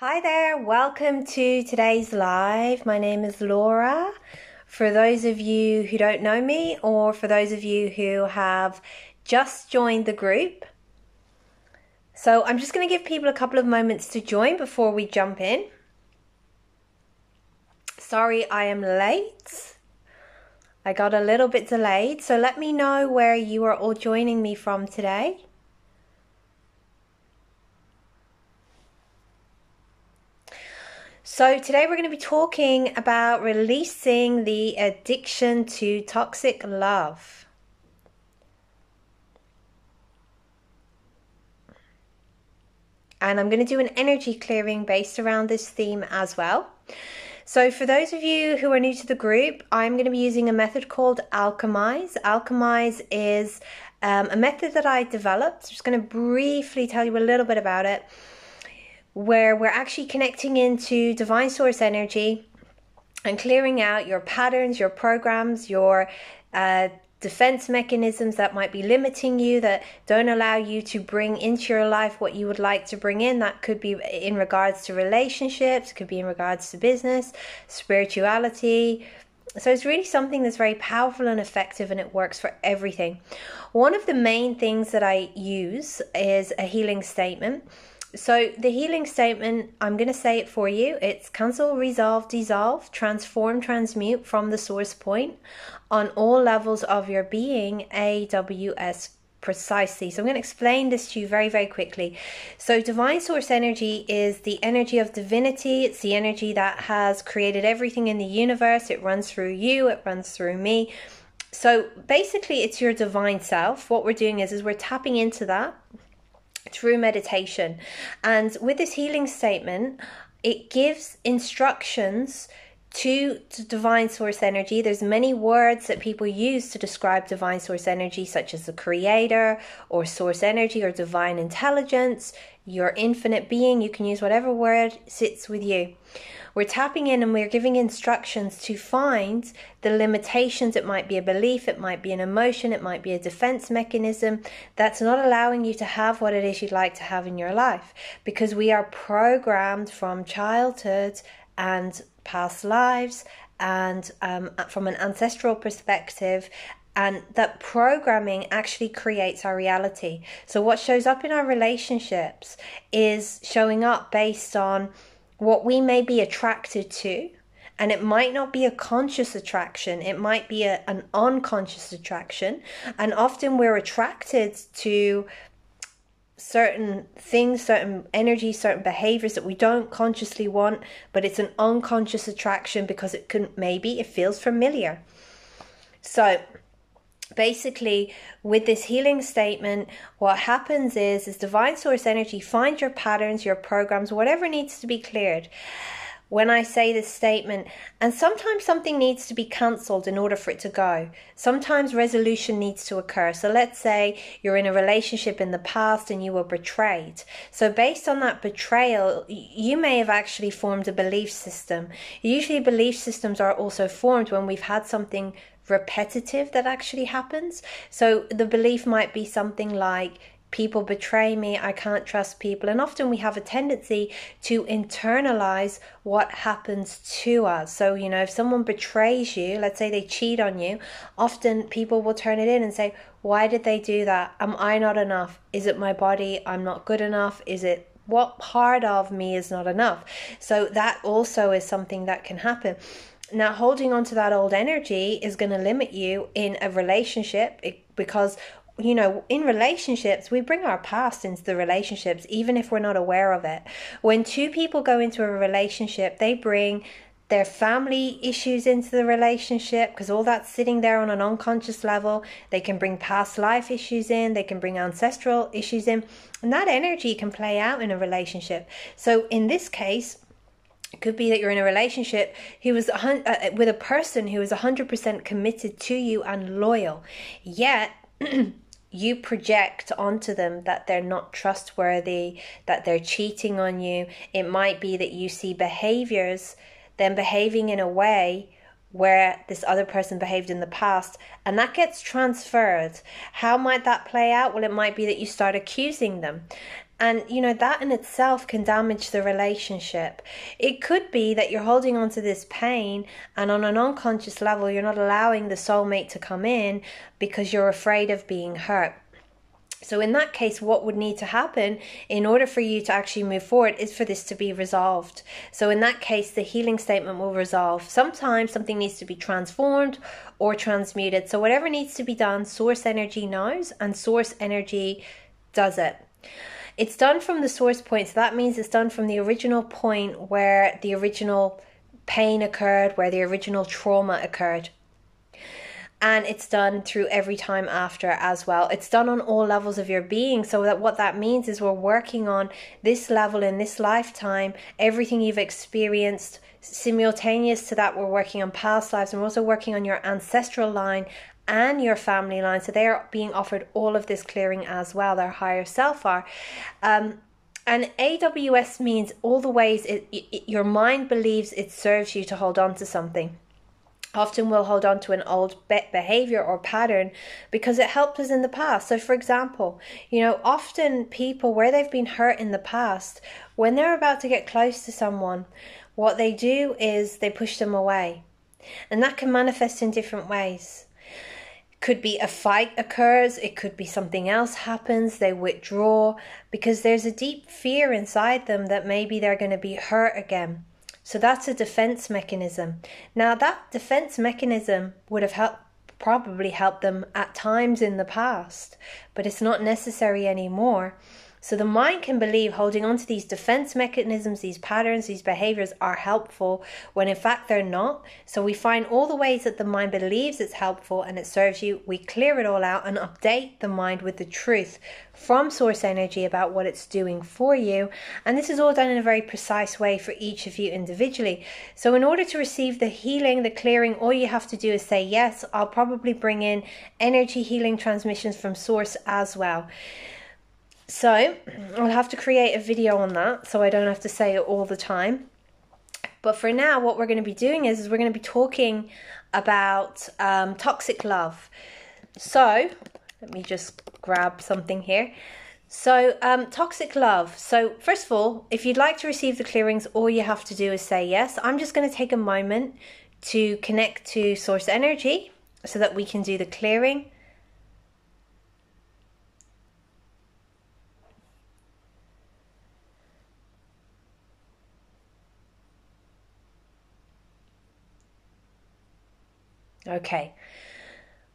Hi there, welcome to today's live. My name is Laura. For those of you who don't know me, or for those of you who have just joined the group, so I'm just going to give people a couple of moments to join before we jump in. Sorry I am late. I got a little bit delayed, so let me know where you are all joining me from today. So today we're going to be talking about releasing the addiction to toxic love. And I'm going to do an energy clearing based around this theme as well. So for those of you who are new to the group, I'm going to be using a method called Alchemize. Alchemize is a method that I developed. I'm just going to briefly tell you a little bit about it, where we're actually connecting into divine source energy and clearing out your patterns, your programs, your defense mechanisms that might be limiting you, that don't allow you to bring into your life what you would like to bring in. That could be in regards to relationships, it could be in regards to business, spirituality. So it's really something that's very powerful and effective, and it works for everything. One of the main things that I use is a healing statement. So the healing statement, I'm going to say it for you. It's cancel, resolve, dissolve, transform, transmute from the source point on all levels of your being, AWS precisely. So I'm going to explain this to you very, very quickly. So divine source energy is the energy of divinity. It's the energy that has created everything in the universe. It runs through you. It runs through me. So basically it's your divine self. What we're doing is we're tapping into that through meditation. And with this healing statement, it gives instructions to divine source energy. There's many words that people use to describe divine source energy, such as the creator or source energy or divine intelligence, your infinite being. You can use whatever word sits with you. We're tapping in and we're giving instructions to find the limitations. It might be a belief, it might be an emotion, it might be a defense mechanism that's not allowing you to have what it is you'd like to have in your life. Because we are programmed from childhood and past lives and from an ancestral perspective, and that programming actually creates our reality. So what shows up in our relationships is showing up based on what we may be attracted to, and it might not be a conscious attraction, it might be an unconscious attraction, and often we're attracted to certain things, certain energy, certain behaviors that we don't consciously want, but it's an unconscious attraction because it feels familiar. So basically, with this healing statement, what happens is divine source energy finds your patterns, your programs, whatever needs to be cleared. When I say this statement, and sometimes something needs to be cancelled in order for it to go. Sometimes resolution needs to occur. So let's say you're in a relationship in the past and you were betrayed. So based on that betrayal, you may have actually formed a belief system. Usually belief systems are also formed when we've had something repetitive that actually happens. So the belief might be something like, people betray me, I can't trust people. And often we have a tendency to internalize what happens to us. So, if someone betrays you, let's say they cheat on you, often people will turn it in and say, why did they do that? Am I not enough? Is it my body? I'm not good enough? Is it what part of me is not enough? So that also is something that can happen. Now, holding on to that old energy is going to limit you in a relationship because, in relationships, we bring our past into the relationships, even if we're not aware of it. When two people go into a relationship, they bring their family issues into the relationship because all that's sitting there on an unconscious level. They can bring past life issues in, they can bring ancestral issues in, and that energy can play out in a relationship. So in this case, it could be that you're in a relationship with a person who is 100% committed to you and loyal, yet you project onto them that they're not trustworthy, that they're cheating on you. It might be that you see behaviours, them behaving in a way where this other person behaved in the past, and that gets transferred. How might that play out? Well, it might be that you start accusing them. And, that in itself can damage the relationship. It could be that you're holding on to this pain, and on an unconscious level, you're not allowing the soulmate to come in because you're afraid of being hurt. So in that case, what would need to happen in order for you to actually move forward is for this to be resolved. So in that case, the healing statement will resolve. Sometimes something needs to be transformed or transmuted. So whatever needs to be done, source energy knows, and source energy does it. It's done from the source point. So that means it's done from the original point where the original pain occurred, where the original trauma occurred. And it's done through every time after as well. It's done on all levels of your being. So that what that means is we're working on this level in this lifetime, everything you've experienced. Simultaneous to that, we're working on past lives, and we're also working on your ancestral line and your family line. So they are being offered all of this clearing as well, their higher self are. And AWS means all the ways your mind believes it serves you to hold on to something. Often we'll hold on to an old behavior or pattern because it helped us in the past. So for example, often people, where they've been hurt in the past, when they're about to get close to someone, what they do is they push them away. And that can manifest in different ways. Could be a fight occurs, it could be something else happens, they withdraw because there's a deep fear inside them that maybe they're going to be hurt again. So that's a defense mechanism. Now that defense mechanism would have probably helped them at times in the past, but it's not necessary anymore. So the mind can believe holding on to these defense mechanisms, these patterns, these behaviors are helpful when in fact they're not. So we find all the ways that the mind believes it's helpful and it serves you. We clear it all out and update the mind with the truth from source energy about what it's doing for you. And this is all done in a very precise way for each of you individually. So in order to receive the healing, the clearing, all you have to do is say yes. I'll probably bring in energy healing transmissions from source as well. So I'll have to create a video on that so I don't have to say it all the time. But for now, what we're going to be doing is we're going to be talking about toxic love. So let me just grab something here. So toxic love. So first of all, if you'd like to receive the clearings, all you have to do is say yes. I'm just going to take a moment to connect to source energy so that we can do the clearing. Okay,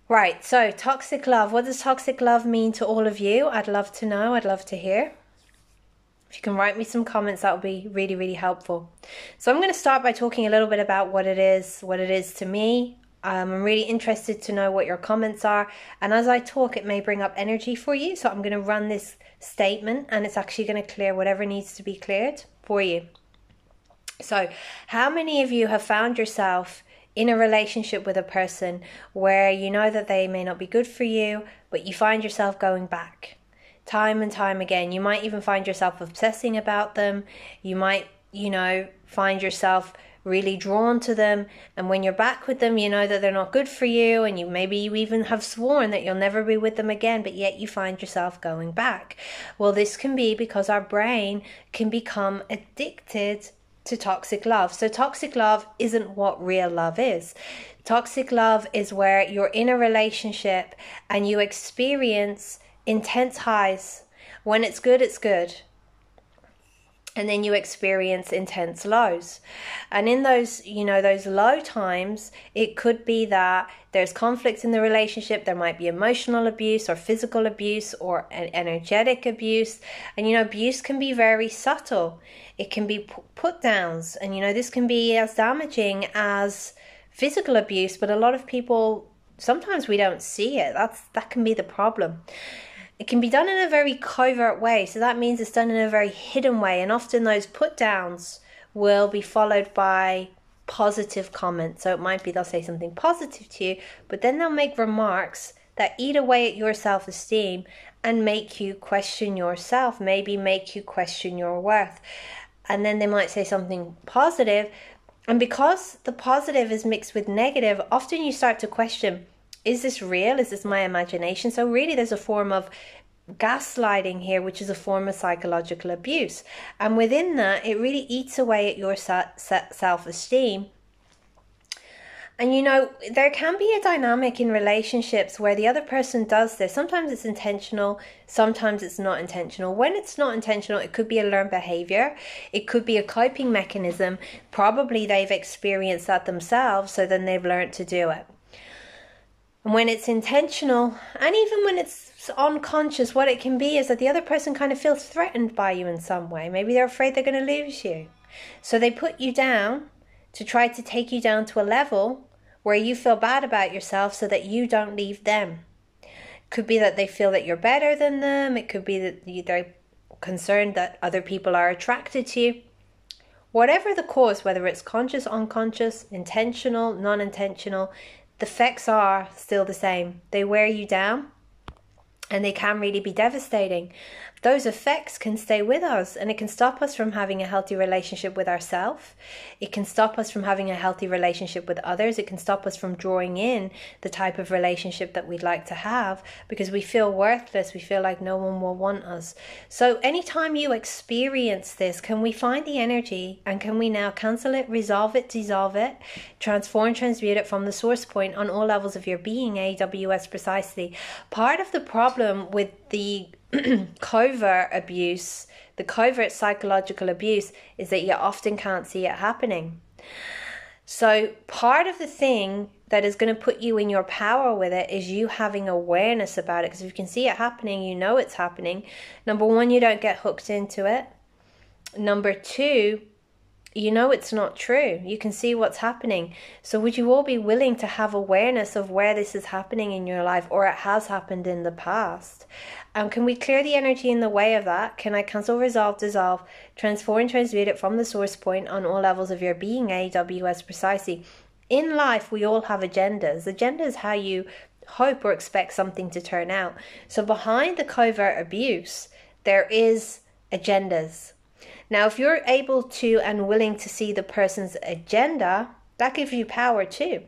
right, so toxic love. What does toxic love mean to all of you? I'd love to know, I'd love to hear. If you can write me some comments, that would be really, really helpful. So I'm going to start by talking a little bit about what it is to me. I'm really interested to know what your comments are. And as I talk, it may bring up energy for you. So I'm going to run this statement and it's actually going to clear whatever needs to be cleared for you. So how many of you have found yourself in a relationship with a person where you know that they may not be good for you, but you find yourself going back time and time again? You might even find yourself obsessing about them. You might, find yourself really drawn to them. And when you're back with them, you know that they're not good for you. And maybe you even have sworn that you'll never be with them again, but yet you find yourself going back. Well, this can be because our brain can become addicted to toxic love. So toxic love isn't what real love is. Toxic love is where you're in a relationship and you experience intense highs. When it's good, it's good. And then you experience intense lows. And in those, those low times, it could be that there's conflict in the relationship. There might be emotional abuse or physical abuse or energetic abuse. And, abuse can be very subtle. It can be put downs. And, this can be as damaging as physical abuse. But a lot of people, sometimes we don't see it. That can be the problem. It can be done in a very covert way. So that means it's done in a very hidden way. And often those put downs will be followed by positive comments. So it might be they'll say something positive to you, but then they'll make remarks that eat away at your self-esteem and make you question yourself, maybe make you question your worth. And then they might say something positive. And because the positive is mixed with negative, often you start to question, is this real? Is this my imagination? So really there's a form of gaslighting here, which is a form of psychological abuse. And within that, it really eats away at your self-esteem. And you know, there can be a dynamic in relationships where the other person does this. Sometimes it's intentional, sometimes it's not intentional. When it's not intentional, it could be a learned behavior. It could be a coping mechanism. Probably they've experienced that themselves, so then they've learned to do it. And when it's intentional, and even when it's unconscious, what it can be is that the other person kind of feels threatened by you in some way. Maybe they're afraid they're going to lose you. So they put you down to try to take you down to a level where you feel bad about yourself so that you don't leave them. It could be that they feel that you're better than them. It could be that they're concerned that other people are attracted to you. Whatever the cause, whether it's conscious, unconscious, intentional, non-intentional, the effects are still the same. They wear you down, and they can really be devastating. Those effects can stay with us, and it can stop us from having a healthy relationship with ourselves. It can stop us from having a healthy relationship with others. It can stop us from drawing in the type of relationship that we'd like to have, because we feel worthless. We feel like no one will want us. So anytime you experience this, can we find the energy, and can we now cancel it, resolve it, dissolve it, transform, transmute it from the source point on all levels of your being, AWS precisely. Part of the problem with the covert abuse, the covert psychological abuse, is that you often can't see it happening. So part of the thing that is going to put you in your power with it is you having awareness about it. Because if you can see it happening, you know it's happening. Number one, you don't get hooked into it. Number two, you know it's not true. You can see what's happening. So would you all be willing to have awareness of where this is happening in your life, or it has happened in the past? Can we clear the energy in the way of that? Can I cancel, resolve, dissolve, transform, and transmute it from the source point on all levels of your being, AWS precisely? In life, we all have agendas. Agenda is how you hope or expect something to turn out. So behind the covert abuse, there is agendas. Now, if you're able to and willing to see the person's agenda, that gives you power too.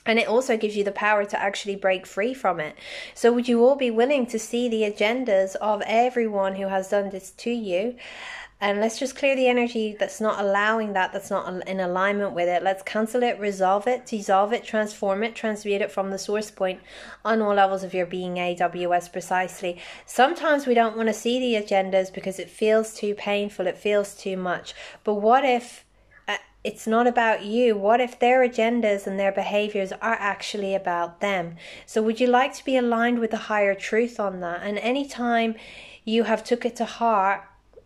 And it also gives you the power to actually break free from it. So would you all be willing to see the agendas of everyone who has done this to you? And let's just clear the energy that's not allowing that, that's not in alignment with it. Let's cancel it, resolve it, dissolve it, transform it, transmute it from the source point on all levels of your being, AWS precisely. Sometimes we don't want to see the agendas because it feels too painful, it feels too much. But what if it's not about you? What if their agendas and their behaviors are actually about them? So would you like to be aligned with the higher truth on that? And anytime you have took it to heart,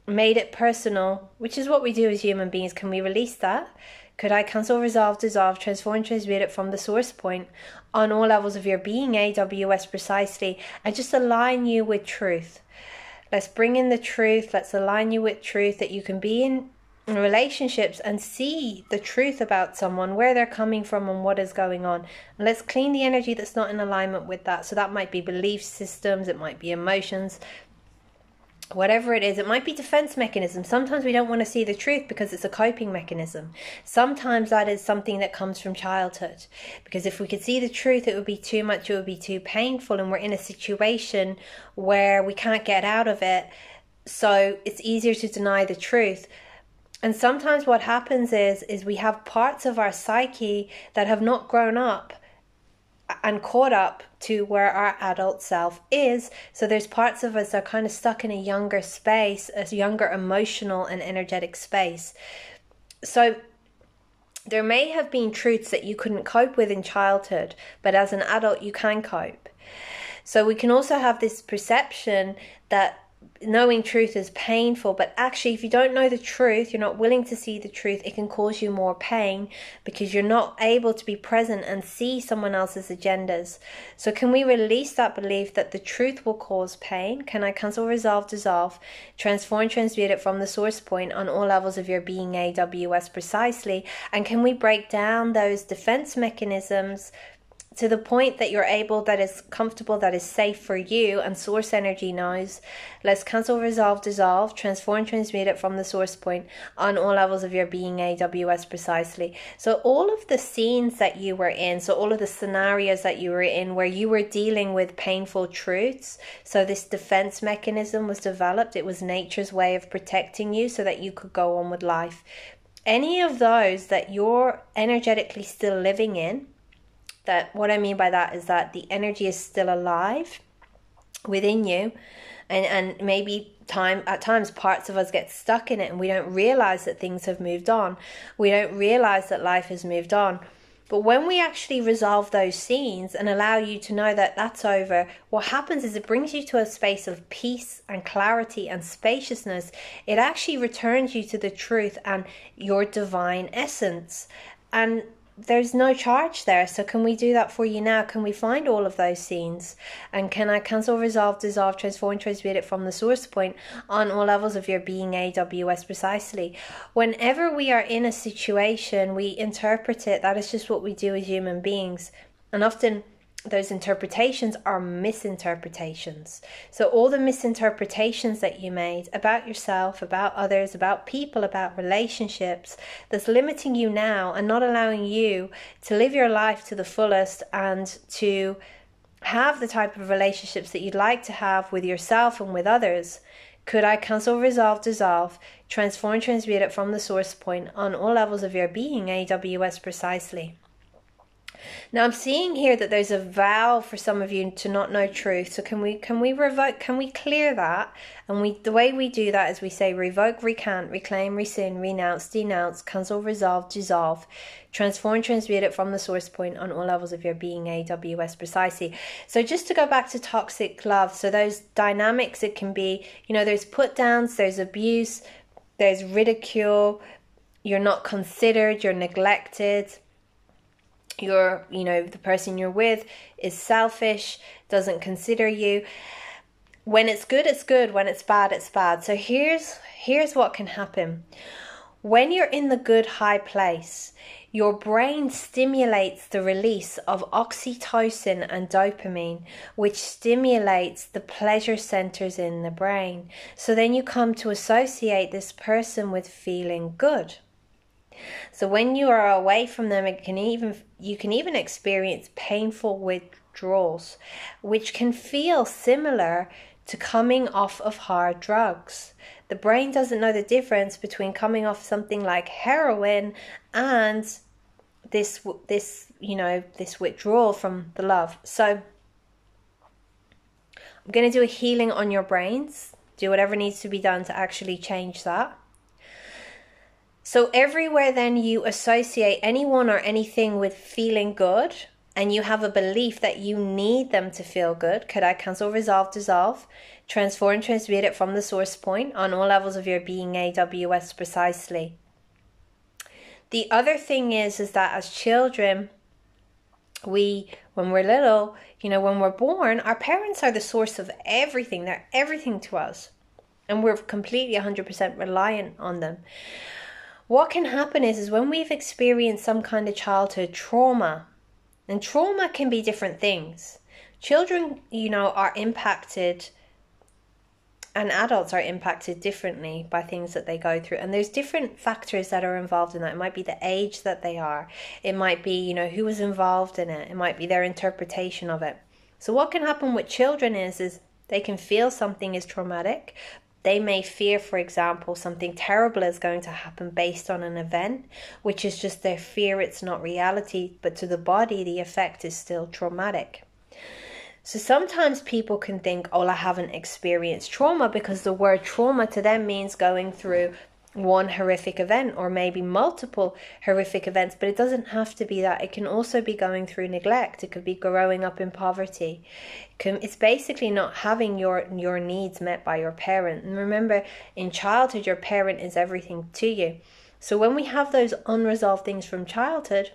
made it personal, which is what we do as human beings, can we release that? Could I cancel, resolve, dissolve, transform, transmute it from the source point on all levels of your being, AWS precisely, and just align you with truth? Let's bring in the truth. Let's align you with truth, that you can be in relationships and see the truth about someone, where they're coming from and what is going on. And let's clean the energy that's not in alignment with that. So that might be belief systems, it might be emotions, whatever it is. It might be defense mechanisms. Sometimes we don't want to see the truth because it's a coping mechanism. Sometimes that is something that comes from childhood, because if we could see the truth, it would be too much, it would be too painful, and we're in a situation where we can't get out of it, so it's easier to deny the truth. And sometimes what happens is we have parts of our psyche that have not grown up and caught up to where our adult self is. So there's parts of us that are kind of stuck in a younger space, a younger emotional and energetic space. So there may have been truths that you couldn't cope with in childhood, but as an adult you can cope. So we can also have this perception that knowing truth is painful, but actually if you don't know the truth, you're not willing to see the truth, it can cause you more pain because you're not able to be present and see someone else's agendas. So can we release that belief that the truth will cause pain? Can I cancel, resolve, dissolve, transform, transmute it from the source point on all levels of your being, AWS precisely? And can we break down those defense mechanisms to the point that you're able, that is comfortable, that is safe for you, and source energy knows. Let's cancel, resolve, dissolve, transform, transmute it from the source point on all levels of your being, AWS precisely. So all of the scenes that you were in, so all of the scenarios that you were in where you were dealing with painful truths, so this defense mechanism was developed. It was nature's way of protecting you so that you could go on with life. Any of those that you're energetically still living in, that what I mean by that is that the energy is still alive within you, and maybe at times parts of us get stuck in it and we don't realize that things have moved on. We don't realize that life has moved on. But when we actually resolve those scenes and allow you to know that that's over, what happens is it brings you to a space of peace and clarity and spaciousness. It actually returns you to the truth and your divine essence. And there's no charge there. So can we do that for you now? Can we find all of those scenes? And can I cancel, resolve, dissolve, transform, transmute it from the source point on all levels of your being, AWS precisely? Whenever we are in a situation, we interpret it. That is just what we do as human beings. And often those interpretations are misinterpretations. So all the misinterpretations that you made about yourself, about others, about people, about relationships, that's limiting you now and not allowing you to live your life to the fullest and to have the type of relationships that you'd like to have with yourself and with others. Could I cancel, resolve, dissolve, transform, transmute it from the source point on all levels of your being, AWS precisely? Now I'm seeing here that there's a vow for some of you to not know truth. So can we revoke, can we clear that? And the way we do that is we say revoke, recant, reclaim, rescind, renounce, denounce, cancel, resolve, dissolve, transform, transmute it from the source point on all levels of your being, AWS precisely. So just to go back to toxic love, so those dynamics, it can be, there's put downs, there's abuse, there's ridicule, you're not considered, you're neglected. The person you're with is selfish, doesn't consider you. When it's good, it's good. When it's bad, it's bad. So here's what can happen. When you're in the good high place, your brain stimulates the release of oxytocin and dopamine, which stimulates the pleasure centers in the brain. So then you come to associate this person with feeling good. So when you are away from them, you can even experience painful withdrawals, which can feel similar to coming off of hard drugs. The brain doesn't know the difference between coming off something like heroin and this withdrawal from the love. So I'm going to do a healing on your brains, do whatever needs to be done to actually change that. So everywhere then you associate anyone or anything with feeling good, and you have a belief that you need them to feel good, could I cancel, resolve, dissolve, transform, transmute it from the source point on all levels of your being, AWS precisely. The other thing is that as children, when we're little, when we're born, our parents are the source of everything. They're everything to us. And we're completely 100% reliant on them. What can happen is when we've experienced some kind of childhood trauma, and trauma can be different things. Children, are impacted, and adults are impacted differently by things that they go through. And there's different factors that are involved in that. It might be the age that they are. It might be, who was involved in it. It might be their interpretation of it. So what can happen with children is they can feel something is traumatic. They may fear, for example, something terrible is going to happen based on an event, which is just their fear. It's not reality, but to the body, the effect is still traumatic. So sometimes people can think, I haven't experienced trauma, because the word trauma to them means going through one horrific event or maybe multiple horrific events, but it doesn't have to be that. It can also be going through neglect. It could be growing up in poverty. It's basically not having your needs met by your parent. And remember, in childhood, your parent is everything to you. So when we have those unresolved things from childhood,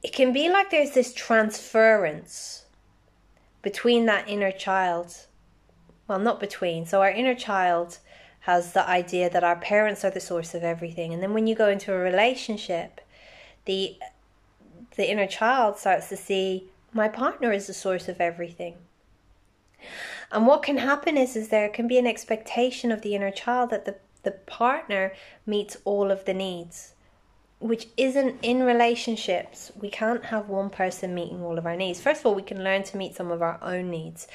it can be like there's this transference between that inner child. Well, not between. So our inner child has the idea that our parents are the source of everything. And then when you go into a relationship, the the inner child starts to see my partner is the source of everything. And what can happen is there can be an expectation of the inner child that the partner meets all of the needs, which isn't in relationships. We can't have one person meeting all of our needs. First of all, we can learn to meet some of our own needs.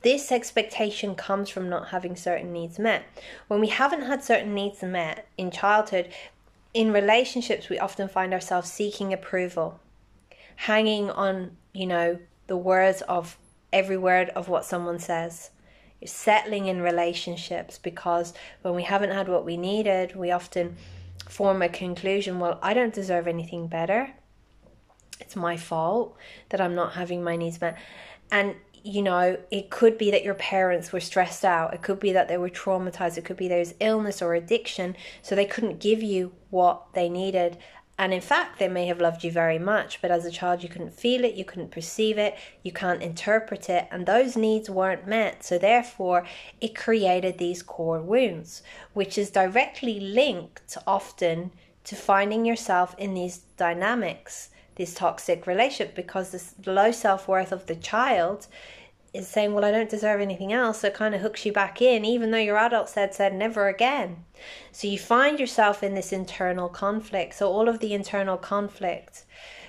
This expectation comes from not having certain needs met. When we haven't had certain needs met in childhood, in relationships, we often find ourselves seeking approval, hanging on, the words of every word of what someone says. You're settling in relationships because when we haven't had what we needed, we often form a conclusion, well, I don't deserve anything better. It's my fault that I'm not having my needs met. And, it could be that your parents were stressed out. It could be that they were traumatized. It could be there's illness or addiction, so they couldn't give you what they needed. And in fact, they may have loved you very much, but as a child, you couldn't feel it, you couldn't perceive it, you can't interpret it, and those needs weren't met. So therefore, it created these core wounds, which is directly linked often to finding yourself in these dynamics, this toxic relationship, because this low self-worth of the child is saying, well, I don't deserve anything else. So it kind of hooks you back in, even though your adult said never again. So you find yourself in this internal conflict. So all of the internal conflict,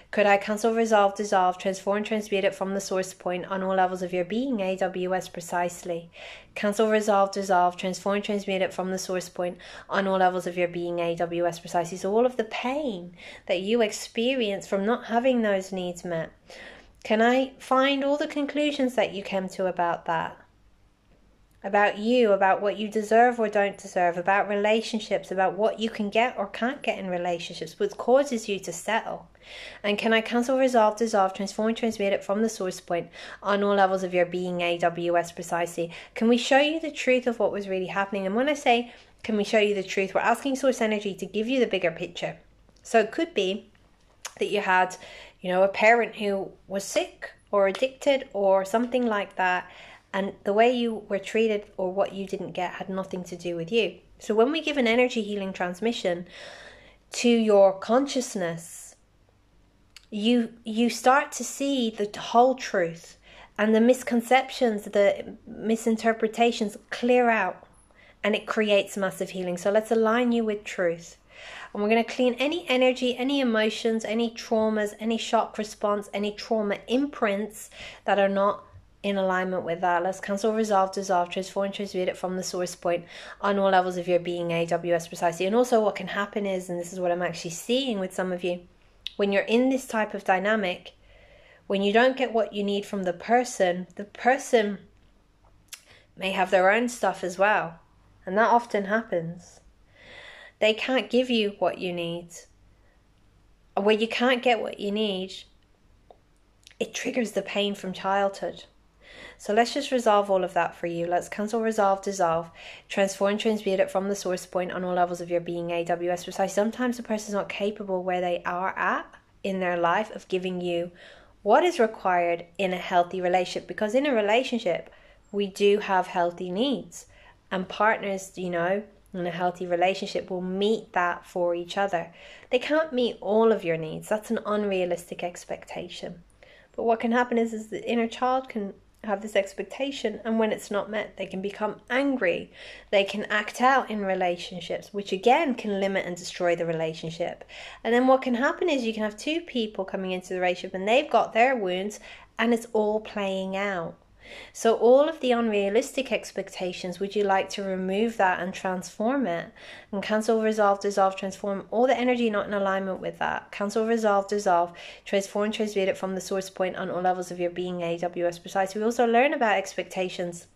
could I cancel, resolve, dissolve, transform, transmute it from the source point on all levels of your being, AWS precisely. Cancel, resolve, dissolve, transform, transmute it from the source point on all levels of your being, AWS precisely. So all of the pain that you experience from not having those needs met, can I find all the conclusions that you came to about that? About you, about what you deserve or don't deserve, about relationships, about what you can get or can't get in relationships, which causes you to settle. And can I cancel, resolve, dissolve, transform, transmute it from the source point on all levels of your being, AWS precisely? Can we show you the truth of what was really happening? And when I say, can we show you the truth, we're asking source energy to give you the bigger picture. So it could be that you had, a parent who was sick or addicted or something like that, and the way you were treated or what you didn't get had nothing to do with you. So when we give an energy healing transmission to your consciousness, you start to see the whole truth, and the misconceptions, the misinterpretations clear out, and it creates massive healing. So let's align you with truth. And we're going to clean any energy, any emotions, any traumas, any shock response, any trauma imprints that are not in alignment with that. Let's cancel, resolve, dissolve, transform, transmute it from the source point on all levels of your being, AWS precisely. And also what can happen is, and this is what I'm actually seeing with some of you, when you're in this type of dynamic, when you don't get what you need from the person may have their own stuff as well. And that often happens. They can't give you what you need. Where you can't get what you need, it triggers the pain from childhood. So let's just resolve all of that for you. Let's cancel, resolve, dissolve, transform, transmute it from the source point on all levels of your being, AWS precise. Sometimes the person's not capable where they are at in their life of giving you what is required in a healthy relationship. Because in a relationship, we do have healthy needs. And partners, in a healthy relationship will meet that for each other. They can't meet all of your needs. That's an unrealistic expectation. But what can happen is the inner child can have this expectation, and when it's not met, they can become angry. They can act out in relationships, which again can limit and destroy the relationship. And then what can happen is you can have two people coming into the relationship and they've got their wounds and it's all playing out. So all of the unrealistic expectations, would you like to remove that and transform it? And cancel, resolve, dissolve, transform all the energy not in alignment with that. Cancel, resolve, dissolve, transform, transmute it from the source point on all levels of your being, AWS precise. We also learn about expectations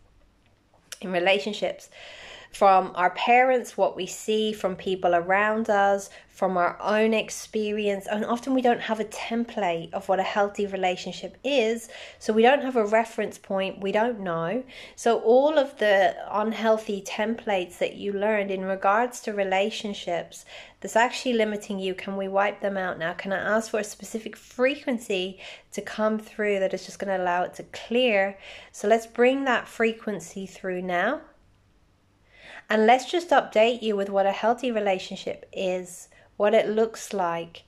in relationships from our parents, what we see from people around us, from our own experience. And often we don't have a template of what a healthy relationship is. So we don't have a reference point. We don't know. So all of the unhealthy templates that you learned in regards to relationships that's actually limiting you, can we wipe them out now? Can I ask for a specific frequency to come through that is just going to allow it to clear? So let's bring that frequency through now. And let's just update you with what a healthy relationship is, what it looks like.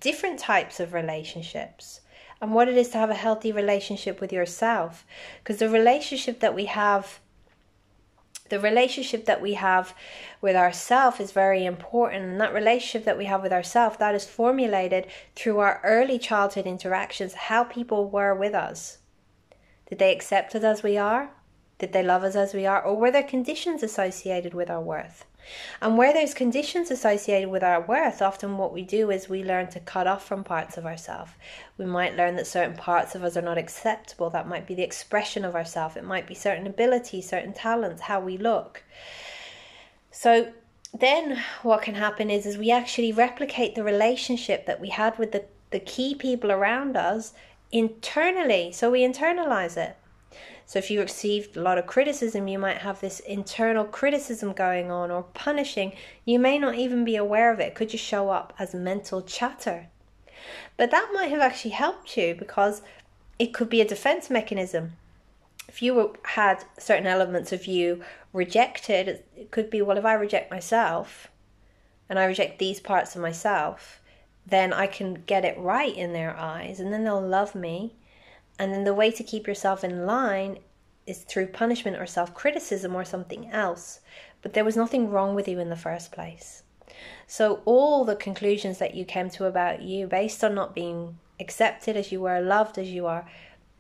different types of relationships, and what it is to have a healthy relationship with yourself. Because the relationship that we have with ourselves is very important, and that relationship that we have with ourselves, that is formulated through our early childhood interactions, how people were with us. Did they accept us as we are? Did they love us as we are? Or were there conditions associated with our worth? And where there's conditions associated with our worth, often what we do is we learn to cut off from parts of ourselves. We might learn that certain parts of us are not acceptable. That might be the expression of ourselves. It might be certain abilities, certain talents, how we look. So then what can happen is we actually replicate the relationship that we had with the key people around us internally. So we internalize it. So if you received a lot of criticism, you might have this internal criticism going on, or punishing. You may not even be aware of it. It could just show up as mental chatter. But that might have actually helped you, because it could be a defense mechanism. If you had certain elements of you rejected, it could be, well, if I reject myself and I reject these parts of myself, then I can get it right in their eyes, and then they'll love me. And then the way to keep yourself in line is through punishment or self-criticism or something else. But there was nothing wrong with you in the first place. So all the conclusions that you came to about you, based on not being accepted as you were, loved as you are,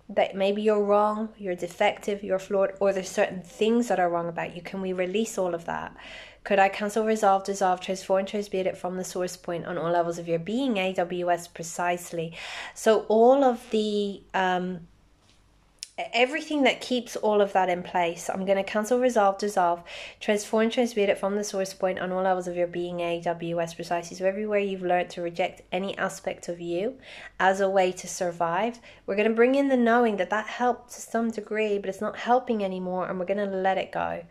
that maybe you're wrong, you're defective, you're flawed, or there's certain things that are wrong about you. Can we release all of that? Could I cancel, resolve, dissolve, transform, transmute it from the source point on all levels of your being, AWS precisely. So all of the, everything that keeps all of that in place, I'm going to cancel, resolve, dissolve, transform, transmute it from the source point on all levels of your being, AWS precisely. So everywhere you've learned to reject any aspect of you as a way to survive, we're going to bring in the knowing that that helped to some degree, but it's not helping anymore, and we're going to let it go.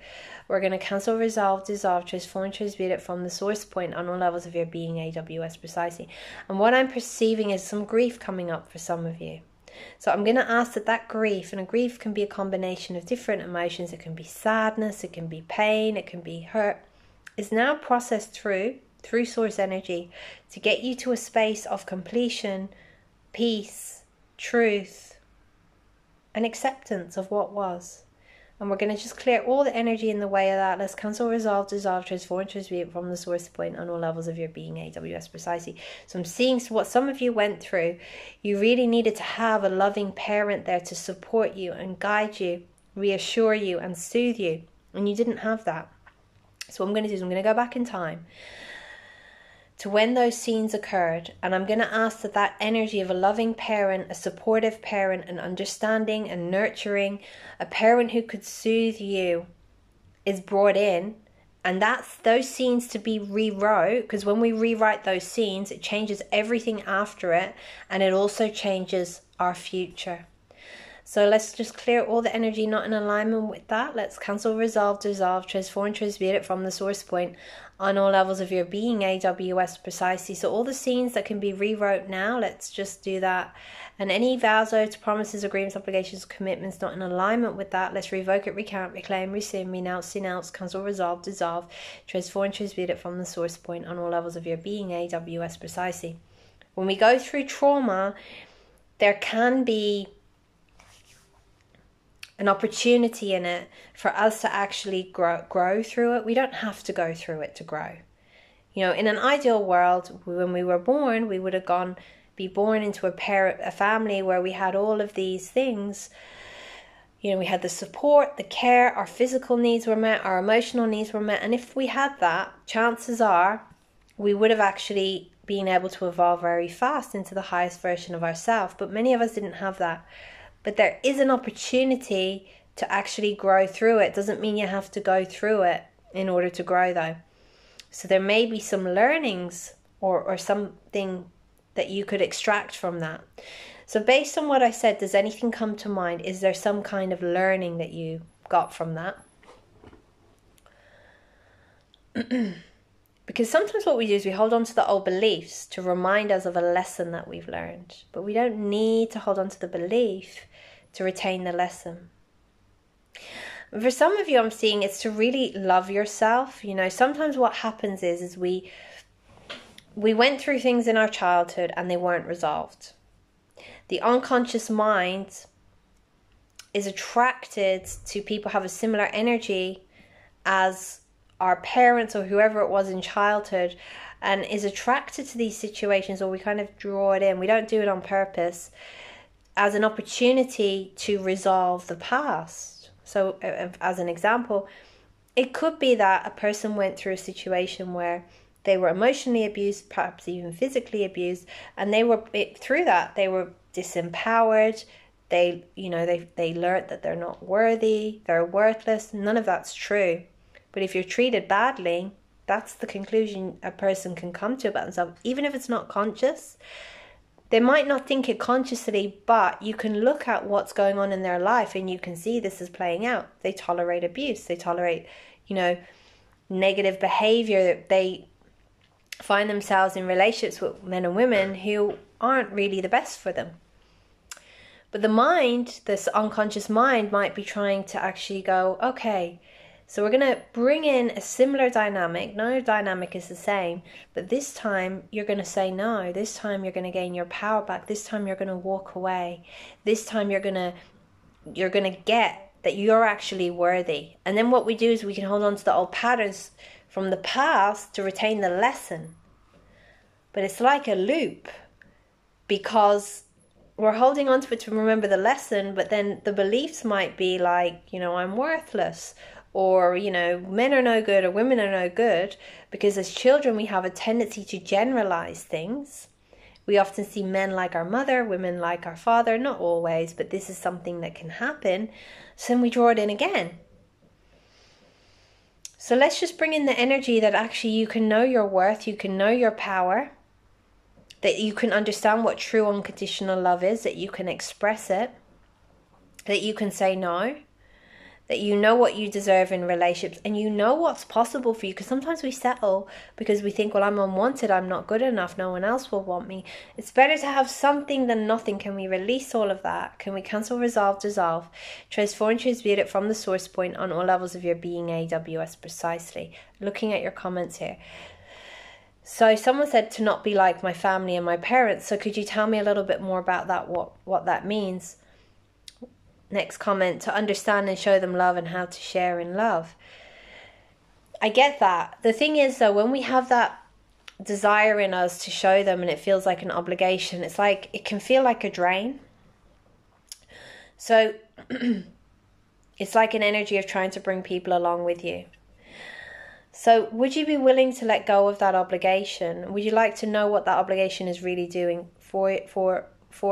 We're going to cancel, resolve, dissolve, transform, transmute it from the source point on all levels of your being, AWS precisely. And what I'm perceiving is some grief coming up for some of you. So I'm going to ask that grief, and a grief can be a combination of different emotions. It can be sadness, it can be pain, it can be hurt, is now processed through source energy to get you to a space of completion, peace, truth, and acceptance of what was. And we're going to just clear all the energy in the way of that. Let's cancel, resolve, dissolve, transform, transmute from the source point on all levels of your being, AWS precisely. So I'm seeing what some of you went through. You really needed to have a loving parent there to support you and guide you, reassure you and soothe you. And you didn't have that. So what I'm going to do is I'm going to go back in time to when those scenes occurred, and I'm going to ask that energy of a loving parent, a supportive parent, an understanding and nurturing, a parent who could soothe you, is brought in, and that's those scenes to be rewrote, because when we rewrite those scenes, it changes everything after it, and it also changes our future. So let's just clear all the energy not in alignment with that. Let's cancel, resolve, dissolve, transform, transmute it from the source point on all levels of your being, AWS precisely. So all the scenes that can be rewrote now, let's just do that. And any vows, oaths, promises, agreements, obligations, commitments not in alignment with that, let's revoke it, recount, reclaim, rescind, renounce, denounce, cancel, resolve, dissolve, transform, transmute it from the source point on all levels of your being, AWS precisely. When we go through trauma, there can be an opportunity in it for us to actually grow through it. We don't have to go through it to grow. You know, in an ideal world, when we were born, we would have be born into a family where we had all of these things. You know, we had the support, the care, our physical needs were met, our emotional needs were met. And if we had that, chances are we would have actually been able to evolve very fast into the highest version of ourselves. But many of us didn't have that. But there is an opportunity to actually grow through it. Doesn't mean you have to go through it in order to grow, though. So there may be some learnings or something that you could extract from that. So based on what I said, does anything come to mind? Is there some kind of learning that you got from that? Because sometimes what we do is we hold on to the old beliefs to remind us of a lesson that we've learned. But we don't need to hold on to the belief to retain the lesson. For some of you, I'm seeing it's to really love yourself. You know, sometimes what happens is we we went through things in our childhood and they weren't resolved. The unconscious mind is attracted to people who have a similar energy as our parents or whoever it was in childhood, and is attracted to these situations, or we kind of draw it in. We don't do it on purpose, as an opportunity to resolve the past. So as an example, it could be that a person went through a situation where they were emotionally abused, perhaps even physically abused, and through that they were disempowered. They learned that they're not worthy, they're worthless. None of that's true. But if you're treated badly, that's the conclusion a person can come to about themselves, even if it's not conscious. They might not think it consciously, but you can look at what's going on in their life and you can see this is playing out. They tolerate abuse. They tolerate, negative behavior. They find themselves in relationships with men and women who aren't really the best for them. But the mind, this unconscious mind, might be trying to actually go, okay, so we're going to bring in a similar dynamic. No dynamic is the same, but this time you're going to say no. This time you're going to gain your power back. This time you're going to walk away. This time you're going to get that you're actually worthy. And then what we do is we can hold on to the old patterns from the past to retain the lesson. But it's like a loop, because we're holding on to it to remember the lesson, but then the beliefs might be like, I'm worthless, or, men are no good or women are no good, because as children we have a tendency to generalize things. We often see men like our mother, women like our father, not always, but this is something that can happen. So then we draw it in again. So let's just bring in the energy that actually you can know your worth, you can know your power, that you can understand what true unconditional love is, that you can express it, that you can say no, that you know what you deserve in relationships, and you know what's possible for you. Because sometimes we settle because we think, well, I'm unwanted, I'm not good enough, no one else will want me. It's better to have something than nothing. Can we release all of that? Can we cancel, resolve, dissolve, transform, transmute it from the source point on all levels of your being, AWS precisely? Looking at your comments here. So someone said to not be like my family and my parents. So could you tell me a little bit more about that, what that means? Next comment, to understand and show them love and how to share in love. I get that. The thing is, though, when we have that desire in us to show them and it feels like an obligation, it's like it can feel like a drain. So it's like an energy of trying to bring people along with you. So would you be willing to let go of that obligation? Would you like to know what that obligation is really doing for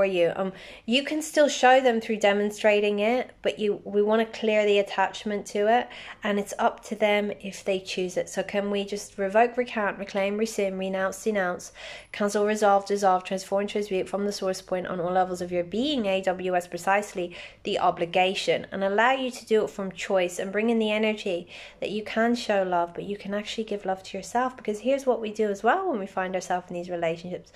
you? You can still show them through demonstrating it, but we want to clear the attachment to it, and it's up to them if they choose it. So can we just revoke, recount, reclaim, rescind, renounce, denounce, cancel, resolve, dissolve, transform, transmute from the source point on all levels of your being, AWS precisely, the obligation, and allow you to do it from choice, and bring in the energy that you can show love, but you can actually give love to yourself. Because here's what we do as well when we find ourselves in these relationships.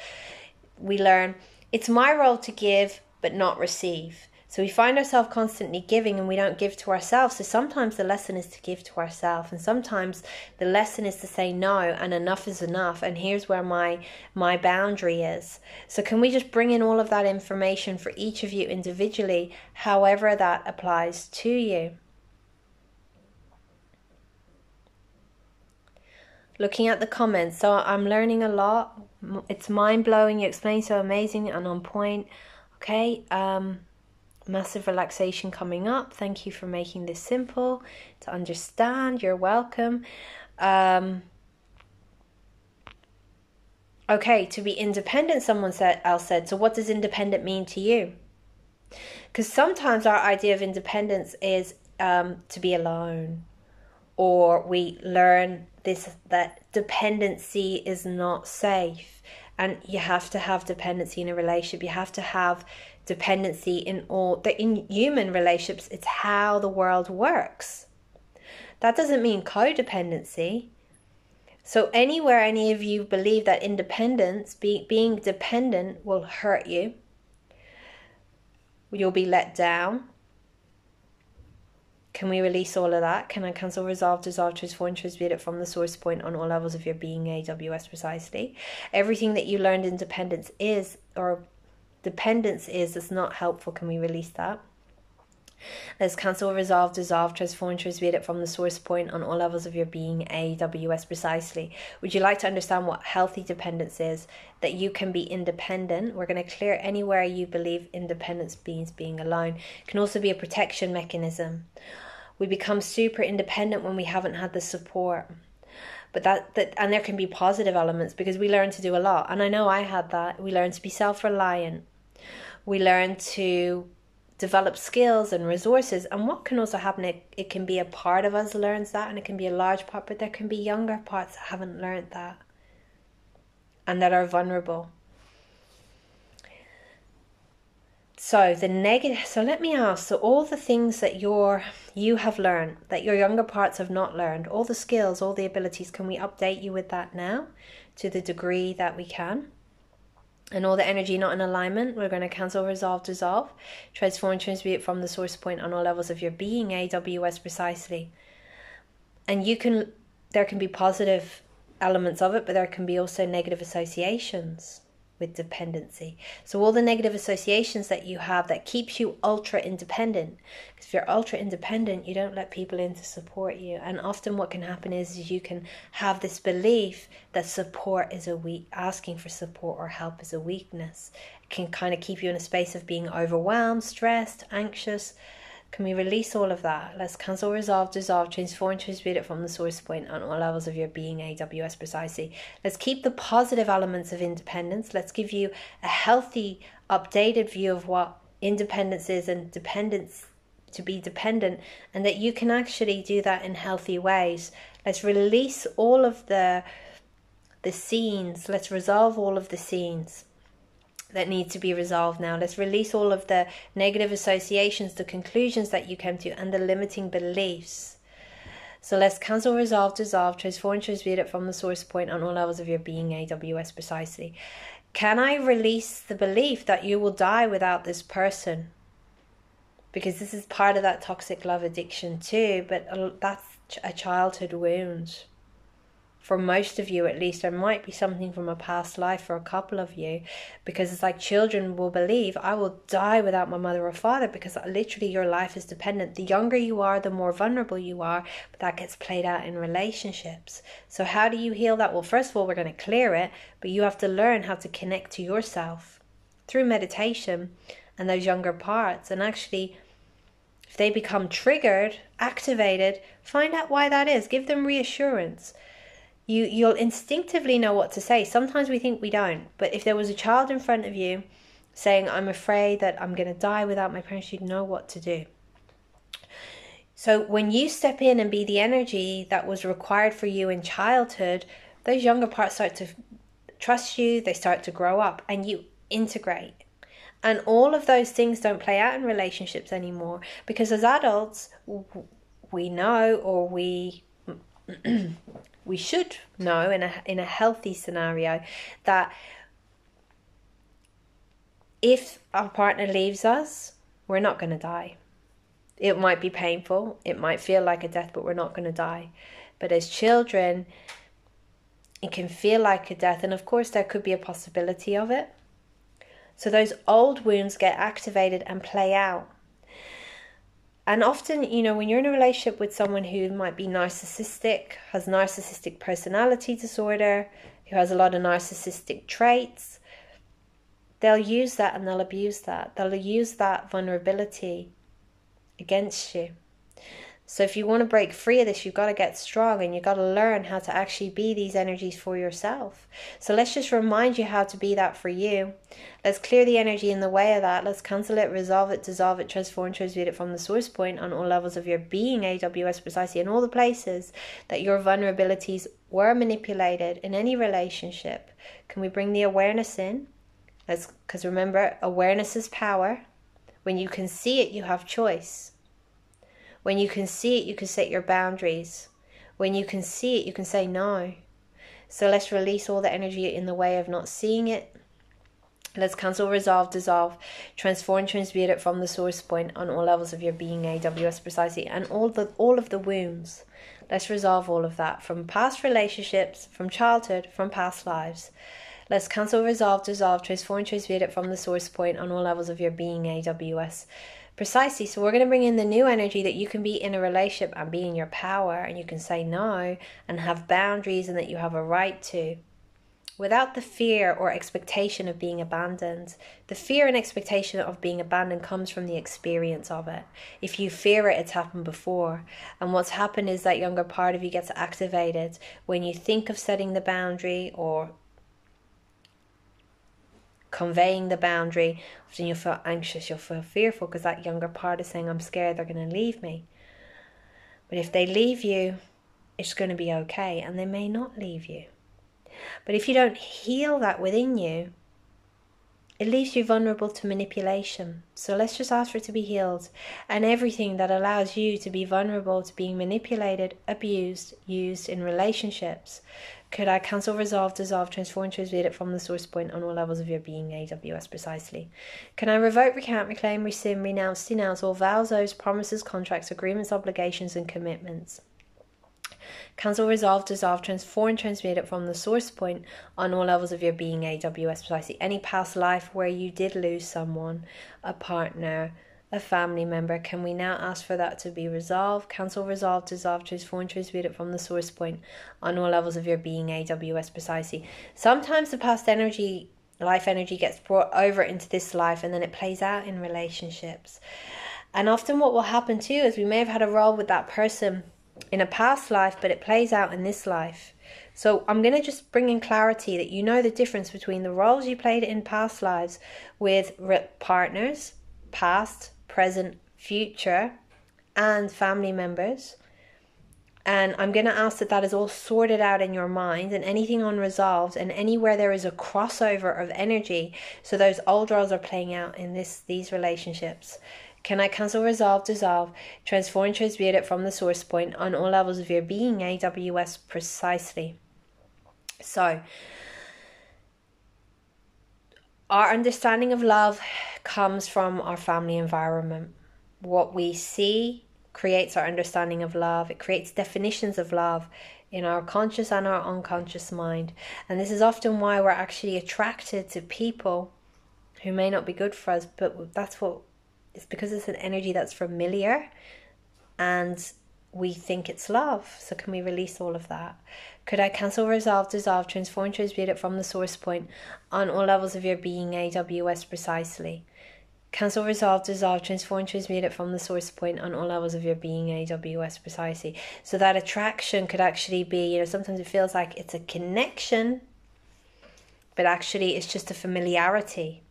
We learn, it's my role to give, but not receive. So we find ourselves constantly giving and we don't give to ourselves. So sometimes the lesson is to give to ourselves, and sometimes the lesson is to say no, and enough is enough, and here's where my boundary is. So can we just bring in all of that information for each of you individually, however that applies to you? Looking at the comments, so I'm learning a lot. It's mind-blowing. You explain so amazing and on point. Okay, massive relaxation coming up. Thank you for making this simple to understand. You're welcome. Okay, to be independent, someone else said. So what does independent mean to you? Because sometimes our idea of independence is to be alone, or we learn that dependency is not safe, and you have to have dependency in a relationship. You have to have dependency in human relationships. It's how the world works. That doesn't mean codependency. So anywhere any of you believe that independence, being dependent, will hurt you, you'll be let down, Can we release all of that? Can I cancel, resolve, dissolve, transform, transmute it from the source point on all levels of your being, AWS precisely? Everything that you learned in dependence is that's not helpful. Can we release that? Let's cancel, resolve, dissolve, transform, transmute it from the source point on all levels of your being, AWS precisely. Would you like to understand what healthy dependence is? That you can be independent. We're going to clear anywhere you believe independence means being alone. It can also be a protection mechanism. We become super independent when we haven't had the support. But and there can be positive elements because we learn to do a lot. And I know I had that. We learn to be self-reliant. We learn to develop skills and resources. And what can also happen, it can be a part of us learns that, and it can be a large part, but there can be younger parts that haven't learned that and that are vulnerable. So let me ask, so all the things that you have learned, that your younger parts have not learned, all the skills, all the abilities, can we update you with that now to the degree that we can? And all the energy not in alignment, we're going to cancel, resolve, dissolve, transform, transmute from the source point on all levels of your being, AWS precisely. And there can be positive elements of it, but there can be also negative associations with dependency. So all the negative associations that you have that keeps you ultra independent, because if you're ultra independent, you don't let people in to support you. And often what can happen is you can have this belief that asking for support or help is a weakness. It can kind of keep you in a space of being overwhelmed, stressed, anxious. Can we release all of that? Let's cancel, resolve, dissolve, transform, transmute it from the source point on all levels of your being, AWS precisely. Let's keep the positive elements of independence. Let's give you a healthy, updated view of what independence is and dependence, to be dependent, and that you can actually do that in healthy ways. Let's release all of the scenes. Let's resolve all of the scenes that need to be resolved now. Let's release all of the negative associations, the conclusions that you came to, and the limiting beliefs. So let's cancel, resolve, dissolve, transform, transmute it from the source point on all levels of your being, AWS precisely. Can I release the belief that you will die without this person? Because this is part of that toxic love addiction too, but that's a childhood wound. For most of you, at least, there might be something from a past life for a couple of you, because it's like children will believe, I will die without my mother or father, because literally your life is dependent. The younger you are, the more vulnerable you are, but that gets played out in relationships. So how do you heal that? Well, first of all, we're going to clear it, but you have to learn how to connect to yourself through meditation and those younger parts. And actually, if they become triggered, activated, find out why that is. Give them reassurance. You'll instinctively know what to say. Sometimes we think we don't. But if there was a child in front of you saying, I'm afraid that I'm going to die without my parents, you'd know what to do. So when you step in and be the energy that was required for you in childhood, those younger parts start to trust you. They start to grow up and you integrate. And all of those things don't play out in relationships anymore. Because as adults, we know, or we should know in a healthy scenario, that if our partner leaves us, we're not going to die. It might be painful, it might feel like a death, but we're not going to die. But as children, it can feel like a death, and of course there could be a possibility of it. So those old wounds get activated and play out. And often, when you're in a relationship with someone who might be narcissistic, has narcissistic personality disorder, who has a lot of narcissistic traits, they'll use that and they'll abuse that. They'll use that vulnerability against you. So if you want to break free of this, you've got to get strong, and you've got to learn how to actually be these energies for yourself. So let's just remind you how to be that for you. Let's clear the energy in the way of that. Let's cancel it, resolve it, dissolve it, transform, transmute it from the source point on all levels of your being, AWS precisely, in all the places that your vulnerabilities were manipulated in any relationship. Can we bring the awareness in? Because remember, awareness is power. When you can see it, you have choice. When you can see it, you can set your boundaries. When you can see it, you can say no. So let's release all the energy in the way of not seeing it. Let's cancel, resolve, dissolve, transform, transmute it from the source point on all levels of your being, AWS precisely, and all of the wounds. Let's resolve all of that from past relationships, from childhood, from past lives. Let's cancel, resolve, dissolve, transform, transmute it from the source point on all levels of your being, AWS precisely. So we're going to bring in the new energy that you can be in a relationship and be in your power, and you can say no and have boundaries, and that you have a right to, without the fear or expectation of being abandoned. The fear and expectation of being abandoned comes from the experience of it. If you fear it, it's happened before. And what's happened is that younger part of you gets activated when you think of setting the boundary or conveying the boundary. Often you'll feel anxious, you'll feel fearful, because that younger part is saying, I'm scared they're going to leave me. But if they leave you, it's going to be okay, and they may not leave you. But if you don't heal that within you, it leaves you vulnerable to manipulation. So let's just ask for it to be healed. And everything that allows you to be vulnerable to being manipulated, abused, used in relationships, could I cancel, resolve, dissolve, transform, transmute it from the source point on all levels of your being, AWS precisely. Can I revoke, recount, reclaim, rescind, renounce, denounce all vows, oaths, promises, contracts, agreements, obligations, and commitments? Cancel, resolve, dissolve, transform, transmute it from the source point on all levels of your being, AWS precisely. Any past life where you did lose someone, a partner, a family member, can we now ask for that to be resolved? Cancel, resolve, dissolve, transform, transmute it from the source point on all levels of your being, AWS precisely. Sometimes the past energy, life energy, gets brought over into this life, and then it plays out in relationships. And often what will happen too is we may have had a role with that person in a past life, but it plays out in this life. So I'm going to just bring in clarity that you know the difference between the roles you played in past lives with partners, past, present, future, and family members. And I'm going to ask that is all sorted out in your mind, and anything unresolved, and anywhere there is a crossover of energy, so those old roles are playing out in these relationships. Can I cancel, resolve, dissolve, transform, transmute it from the source point on all levels of your being, AWS precisely. So, our understanding of love comes from our family environment. What we see creates our understanding of love. It creates definitions of love in our conscious and our unconscious mind. And this is often why we're actually attracted to people who may not be good for us, but it's because it's an energy that's familiar and we think it's love. So can we release all of that? Could I cancel, resolve, dissolve, transform, transmute it from the source point on all levels of your being, AWS precisely? Cancel, resolve, dissolve, transform, transmute it from the source point on all levels of your being, AWS precisely. So that attraction could actually be, sometimes it feels like it's a connection, but actually it's just a familiarity.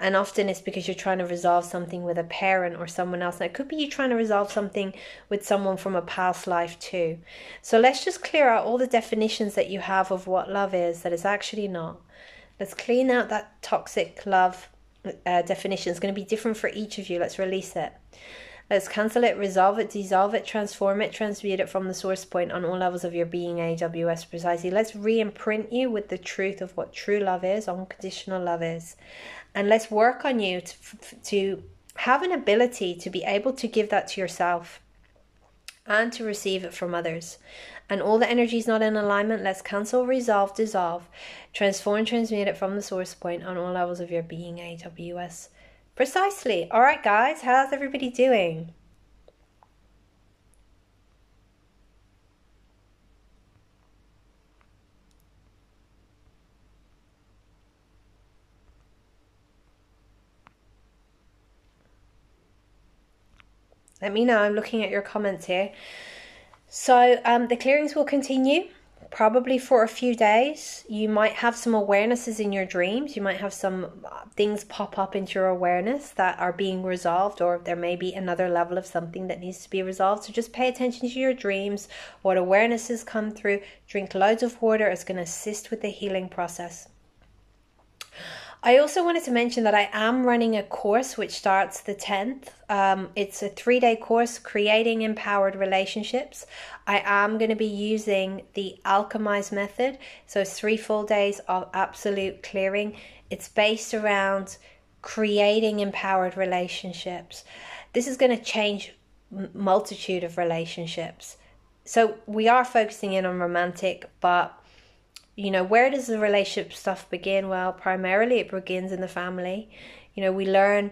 And often it's because you're trying to resolve something with a parent or someone else. And it could be you trying to resolve something with someone from a past life too. So let's just clear out all the definitions that you have of what love is that is actually not. Let's clean out that toxic love definition. It's going to be different for each of you. Let's release it. Let's cancel it, resolve it, dissolve it, transform it, transmute it from the source point on all levels of your being, AWS precisely. Let's re-imprint you with the truth of what true love is, unconditional love is. And let's work on you to have an ability to be able to give that to yourself and to receive it from others. And all the energy is not in alignment. Let's cancel, resolve, dissolve, transform, transmute it from the source point on all levels of your being, AWS precisely. All right, guys, how's everybody doing? Let me know. I'm looking at your comments here. So the clearings will continue probably for a few days. You might have some awarenesses in your dreams. You might have some things pop up into your awareness that are being resolved, or there may be another level of something that needs to be resolved. So just pay attention to your dreams, what awarenesses come through. Drink loads of water. It's going to assist with the healing process. I also wanted to mention that I am running a course which starts the 10th. It's a 3-day course, Creating Empowered Relationships. I am going to be using the Alchemize method. So it's 3 full days of absolute clearing. It's based around creating empowered relationships. This is going to change multitude of relationships. So we are focusing in on romantic, but where does the relationship stuff begin? Well, primarily it begins in the family. We learn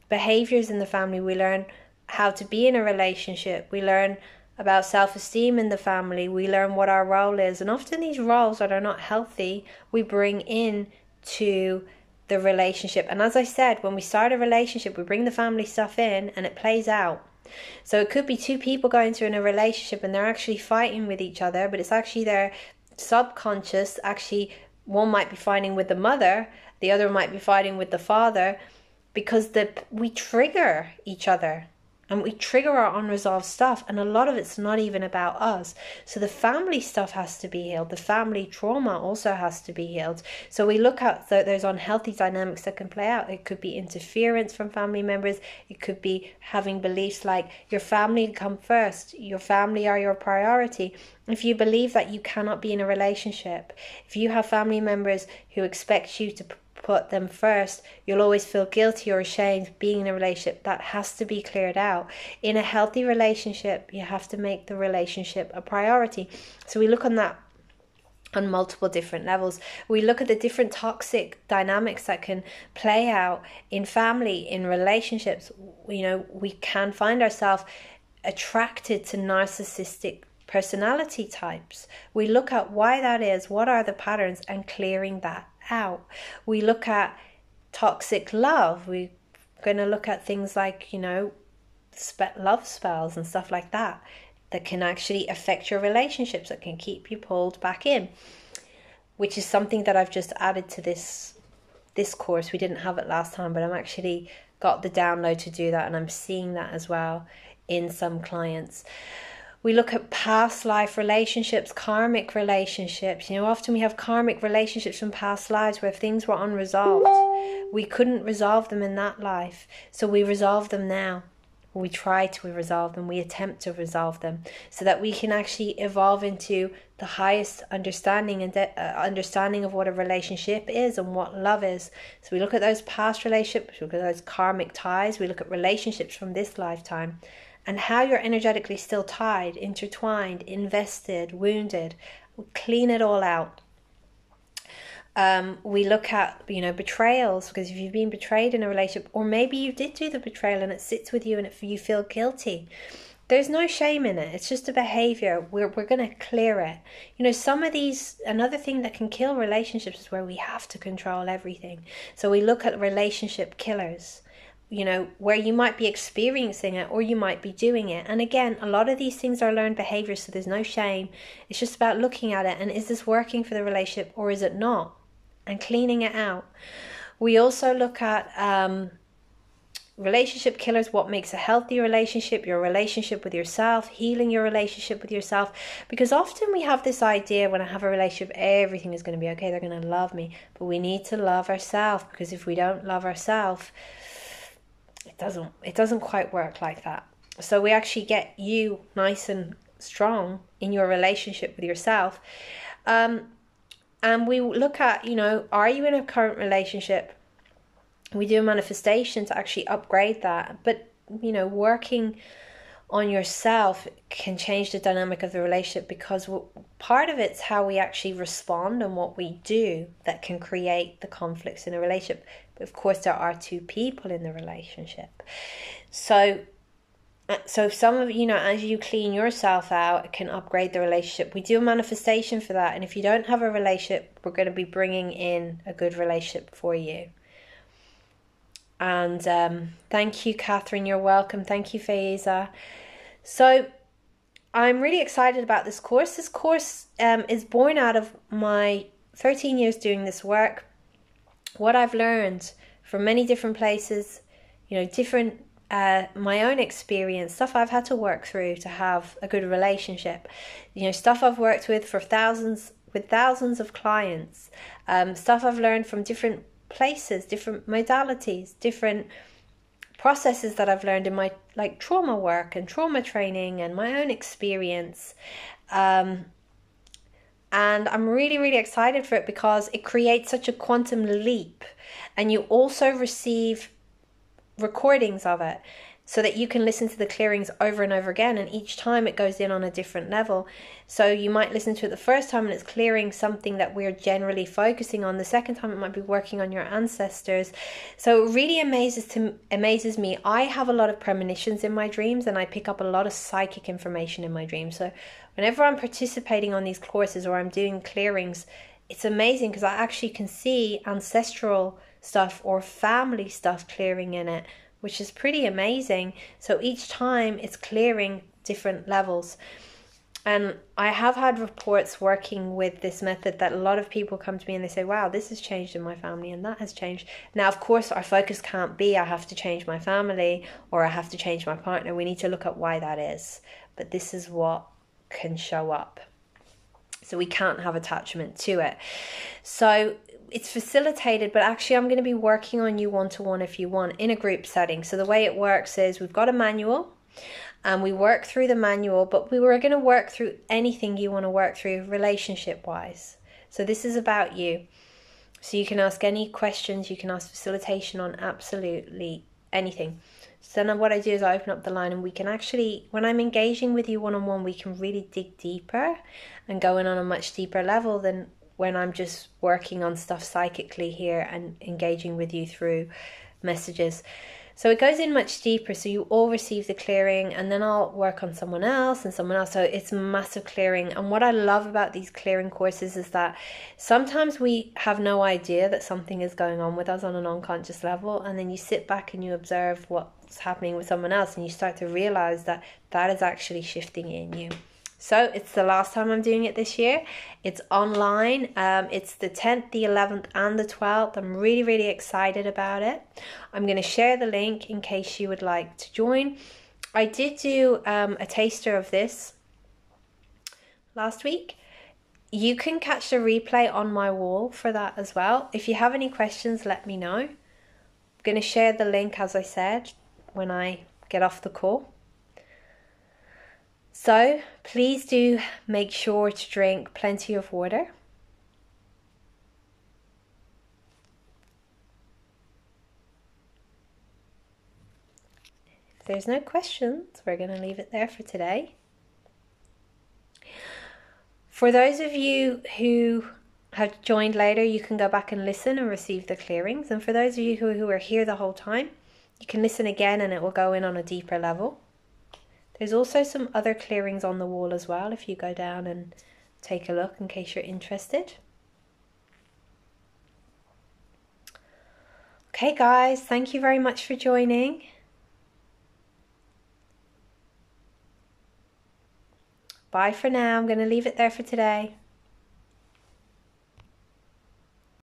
behaviours in the family. We learn how to be in a relationship. We learn about self-esteem in the family. We learn what our role is. And often these roles that are not healthy, we bring in to the relationship. And as I said, when we start a relationship, we bring the family stuff in and it plays out. So it could be 2 people going through in a relationship and they're actually fighting with each other, but it's actually their subconscious. Actually, one might be fighting with the mother, the other might be fighting with the father, because we trigger each other and we trigger our unresolved stuff, and a lot of it's not even about us. So the family stuff has to be healed. The family trauma also has to be healed. So we look at those unhealthy dynamics that can play out. It could be interference from family members. It could be having beliefs like your family come first, your family are your priority. If you believe that you cannot be in a relationship, if you have family members who expect you to put them first, you'll always feel guilty or ashamed being in a relationship. That has to be cleared out. In a healthy relationship, you have to make the relationship a priority. So we look on that on multiple different levels. We look at the different toxic dynamics that can play out in family, in relationships. We can find ourselves attracted to narcissistic personality types. We look at why that is, what are the patterns, and clearing that out. We look at toxic love. We're going to look at things like, love spells and stuff like that can actually affect your relationships, that can keep you pulled back in, which is something that I've just added to this course. We didn't have it last time, but I'm actually got the download to do that, and I'm seeing that as well in some clients. We look at past life relationships, karmic relationships. Often we have karmic relationships from past lives where things were unresolved. We couldn't resolve them in that life, so we resolve them now. We try to resolve them. We attempt to resolve them so that we can actually evolve into the highest understanding and understanding of what a relationship is and what love is. So we look at those past relationships, we look at those karmic ties, we look at relationships from this lifetime, and how you're energetically still tied, intertwined, invested, wounded. We clean it all out. We look at, betrayals, because if you've been betrayed in a relationship, or maybe you did do the betrayal and it sits with you and you feel guilty, there's no shame in it. It's just a behavior. We're going to clear it. Some of these, another thing that can kill relationships is where we have to control everything. So we look at relationship killers. Where you might be experiencing it or you might be doing it. And again, a lot of these things are learned behaviors, so there's no shame. It's just about looking at it and is this working for the relationship or is it not? And cleaning it out. We also look at relationship killers, what makes a healthy relationship, your relationship with yourself, healing your relationship with yourself. Because often we have this idea, when I have a relationship, everything is going to be okay, they're going to love me. But we need to love ourselves, because if we don't love ourselves, it doesn't quite work like that. So we actually get you nice and strong in your relationship with yourself. And we look at, are you in a current relationship? We do a manifestation to actually upgrade that. But, working on yourself can change the dynamic of the relationship, because part of it's how we actually respond and what we do that can create the conflicts in a relationship. But of course, there are 2 people in the relationship. So some of as you clean yourself out, it can upgrade the relationship. We do a manifestation for that. And if you don't have a relationship, we're going to be bringing in a good relationship for you. And thank you, Catherine. You're welcome. Thank you, Faiza. So I'm really excited about this course. This course is born out of my 13 years doing this work. What I've learned from many different places, different my own experience, stuff I've had to work through to have a good relationship, stuff I've worked with thousands of clients, stuff I've learned from different places, different modalities, different processes that I've learned in my like trauma work and trauma training and my own experience. And I'm really, really excited for it because it creates such a quantum leap, and you also receive recordings of it so that you can listen to the clearings over and over again, and each time it goes in on a different level. So you might listen to it the first time and it's clearing something that we're generally focusing on. The second time it might be working on your ancestors. So it really amazes me. I have a lot of premonitions in my dreams, and I pick up a lot of psychic information in my dreams. So whenever I'm participating on these courses or I'm doing clearings, it's amazing because I actually can see ancestral stuff or family stuff clearing in it, which is pretty amazing. So each time it's clearing different levels. And I have had reports working with this method that a lot of people come to me and they say, wow, this has changed in my family and that has changed. Now, of course, our focus can't be I have to change my family or I have to change my partner. We need to look at why that is. But this is what can show up. So we can't have attachment to it. So it's facilitated, but actually I'm going to be working on you one-to-one if you want in a group setting. So the way it works is we've got a manual and we work through the manual, but we were going to work through anything you want to work through relationship wise. So this is about you. So you can ask any questions, you can ask facilitation on absolutely anything. So then what I do is I open up the line and we can actually, when I'm engaging with you one-on-one, we can really dig deeper and go in on a much deeper level than when I'm just working on stuff psychically here and engaging with you through messages. So it goes in much deeper, so you all receive the clearing, and then I'll work on someone else and someone else. So it's massive clearing. And what I love about these clearing courses is that sometimes we have no idea that something is going on with us on an unconscious level, and then you sit back and you observe what's happening with someone else, and you start to realize that that is actually shifting in you. So it's the last time I'm doing it this year. It's online. It's the 10th, the 11th and the 12th. I'm really, really excited about it. I'm going to share the link in case you would like to join. I did do a taster of this last week. You can catch the replay on my wall for that as well. If you have any questions, let me know. I'm going to share the link, as I said, when I get off the call. So please do make sure to drink plenty of water. If there's no questions, we're going to leave it there for today. For those of you who have joined later, you can go back and listen and receive the clearings. And for those of you who are here the whole time, you can listen again and it will go in on a deeper level. There's also some other clearings on the wall as well if you go down and take a look in case you're interested. Okay guys, thank you very much for joining. Bye for now. I'm going to leave it there for today.